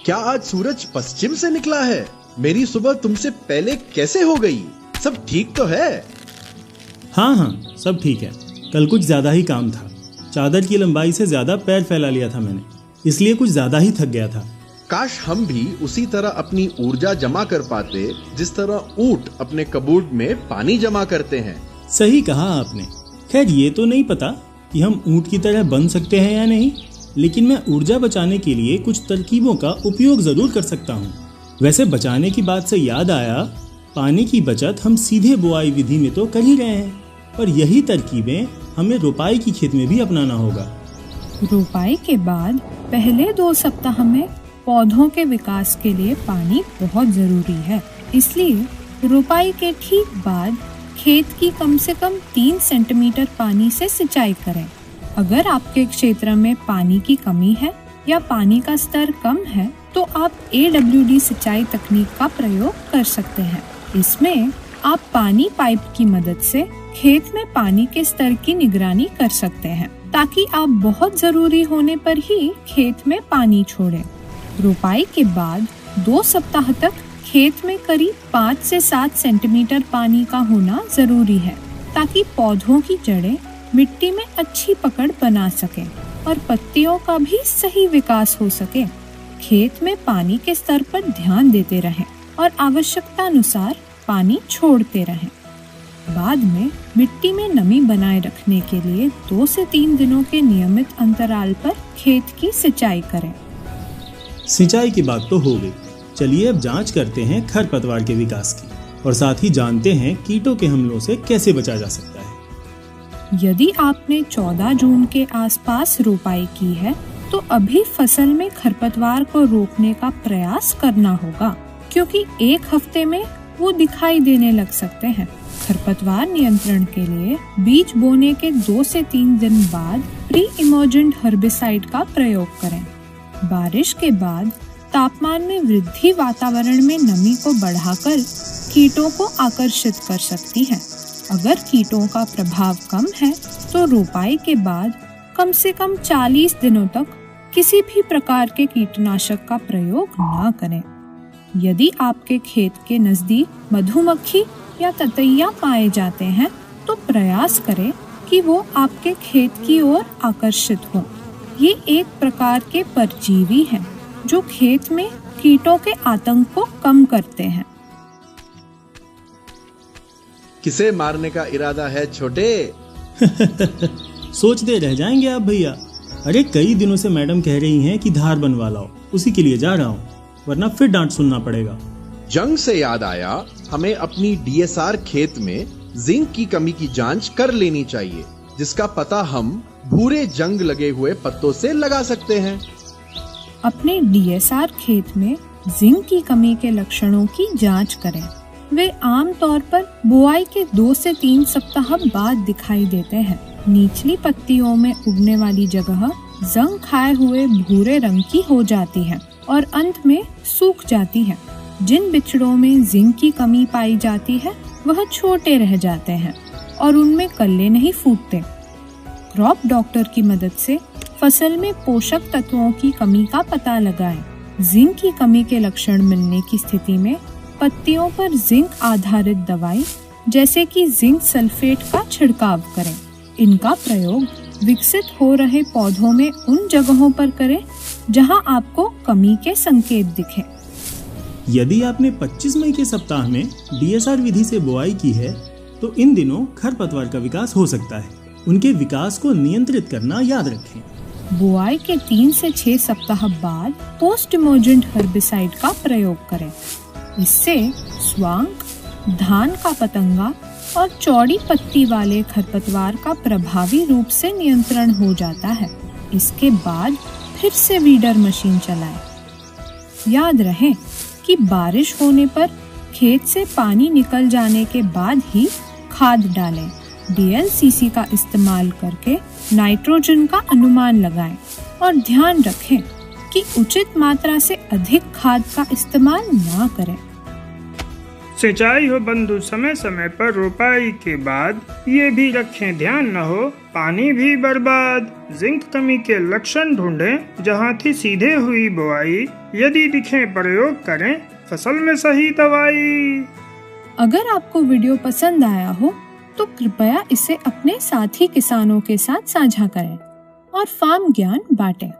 क्या आज सूरज पश्चिम से निकला है? मेरी सुबह तुमसे पहले कैसे हो गई? सब ठीक तो है? हाँ, सब ठीक है। कल कुछ ज्यादा ही काम था। चादर की लंबाई से ज्यादा पैर फैला लिया था मैंने, इसलिए कुछ ज्यादा ही थक गया था। काश हम भी उसी तरह अपनी ऊर्जा जमा कर पाते जिस तरह ऊंट अपने कबूड में पानी जमा करते हैं। सही कहा आपने। खैर ये तो नहीं पता कि हम ऊंट की तरह बन सकते हैं या नहीं, लेकिन मैं ऊर्जा बचाने के लिए कुछ तरकीबों का उपयोग जरूर कर सकता हूँ। वैसे बचाने की बात से याद आया, पानी की बचत हम सीधे बुआई विधि में तो कर ही रहे हैं, और यही तरकीबें हमें रोपाई की खेत में भी अपनाना होगा। रोपाई के बाद पहले 2 सप्ताह में पौधों के विकास के लिए पानी बहुत जरूरी है, इसलिए रोपाई के ठीक बाद खेत की कम से कम 3 सेंटीमीटर पानी से सिंचाई करें। अगर आपके क्षेत्र में पानी की कमी है या पानी का स्तर कम है तो आप AWD सिंचाई तकनीक का प्रयोग कर सकते हैं। इसमें आप पानी पाइप की मदद से खेत में पानी के स्तर की निगरानी कर सकते हैं, ताकि आप बहुत जरूरी होने पर ही खेत में पानी छोड़ें। रोपाई के बाद 2 सप्ताह तक खेत में करीब 5 से 7 सेंटीमीटर पानी का होना जरूरी है, ताकि पौधों की जड़ें मिट्टी में अच्छी पकड़ बना सकें और पत्तियों का भी सही विकास हो सके। खेत में पानी के स्तर पर ध्यान देते रहें और आवश्यकता अनुसार पानी छोड़ते रहें। बाद में मिट्टी में नमी बनाए रखने के लिए 2 से 3 दिनों के नियमित अंतराल पर खेत की सिंचाई करें। सिंचाई की बात तो हो गई, चलिए अब जांच करते हैं खरपतवार के विकास की, और साथ ही जानते हैं कीटों के हमलों से कैसे बचा जा सकता है। यदि आपने 14 जून के आसपास रोपाई की है तो अभी फसल में खरपतवार को रोकने का प्रयास करना होगा, क्योंकि 1 हफ्ते में वो दिखाई देने लग सकते हैं। खरपतवार नियंत्रण के लिए बीज बोने के 2 से 3 दिन बाद प्री इमर्जेंट हर्बिसाइड का प्रयोग करें। बारिश के बाद तापमान में वृद्धि वातावरण में नमी को बढ़ाकर कीटों को आकर्षित कर सकती है। अगर कीटों का प्रभाव कम है तो रोपाई के बाद कम से कम 40 दिनों तक किसी भी प्रकार के कीटनाशक का प्रयोग न करें। यदि आपके खेत के नजदीक मधुमक्खी या ततैया पाए जाते हैं तो प्रयास करें कि वो आपके खेत की ओर आकर्षित हों। ये एक प्रकार के परजीवी हैं जो खेत में कीटों के आतंक को कम करते हैं। किसे मारने का इरादा है छोटे? सोचते रह जाएंगे आप भैया। अरे कई दिनों से मैडम कह रही हैं कि धार बनवा लाओ, उसी के लिए जा रहा हूँ, वरना फिर डांट सुनना पड़ेगा। जंग से याद आया, हमें अपनी DSR खेत में जिंक की कमी की जांच कर लेनी चाहिए, जिसका पता हम भूरे जंग लगे हुए पत्तों से लगा सकते हैं। अपने DSR खेत में जिंक की कमी के लक्षणों की जांच करें। वे आम तौर पर बुआई के 2 से 3 सप्ताह बाद दिखाई देते हैं। निचली पत्तियों में उगने वाली जगह जंग खाए हुए भूरे रंग की हो जाती है और अंत में सूख जाती है। जिन बिछड़ों में जिंक की कमी पाई जाती है वह छोटे रह जाते हैं और उनमें कल्ले नहीं फूटते। क्रॉप डॉक्टर की मदद से फसल में पोषक तत्वों की कमी का पता लगाएं। जिंक की कमी के लक्षण मिलने की स्थिति में पत्तियों पर जिंक आधारित दवाई जैसे कि जिंक सल्फेट का छिड़काव करें। इनका प्रयोग विकसित हो रहे पौधों में उन जगहों पर करें जहां आपको कमी के संकेत दिखें। यदि आपने 25 मई के सप्ताह में DSR विधि से बुआई की है तो इन दिनों खरपतवार का विकास हो सकता है। उनके विकास को नियंत्रित करना याद रखें। बुआई के 3 से 6 सप्ताह बाद पोस्ट इमर्जेंट हर्बिसाइड का प्रयोग करें। इससे स्वांक, धान का पतंगा और चौड़ी पत्ती वाले खरपतवार का प्रभावी रूप से नियंत्रण हो जाता है। इसके बाद फिर से वीडर मशीन चलाएं। याद रहे कि बारिश होने पर खेत से पानी निकल जाने के बाद ही खाद डालें। DLCC का इस्तेमाल करके नाइट्रोजन का अनुमान लगाएं और ध्यान रखें कि उचित मात्रा से अधिक खाद का इस्तेमाल ना करें। सिंचाई हो बंधु समय समय पर, रोपाई के बाद ये भी रखें ध्यान न हो पानी भी बर्बाद। जिंक कमी के लक्षण ढूंढें जहाँ थी सीधे हुई बुआई, यदि दिखे प्रयोग करें फसल में सही दवाई। अगर आपको वीडियो पसंद आया हो तो कृपया इसे अपने साथी किसानों के साथ साझा करें और फार्म ज्ञान बांटें।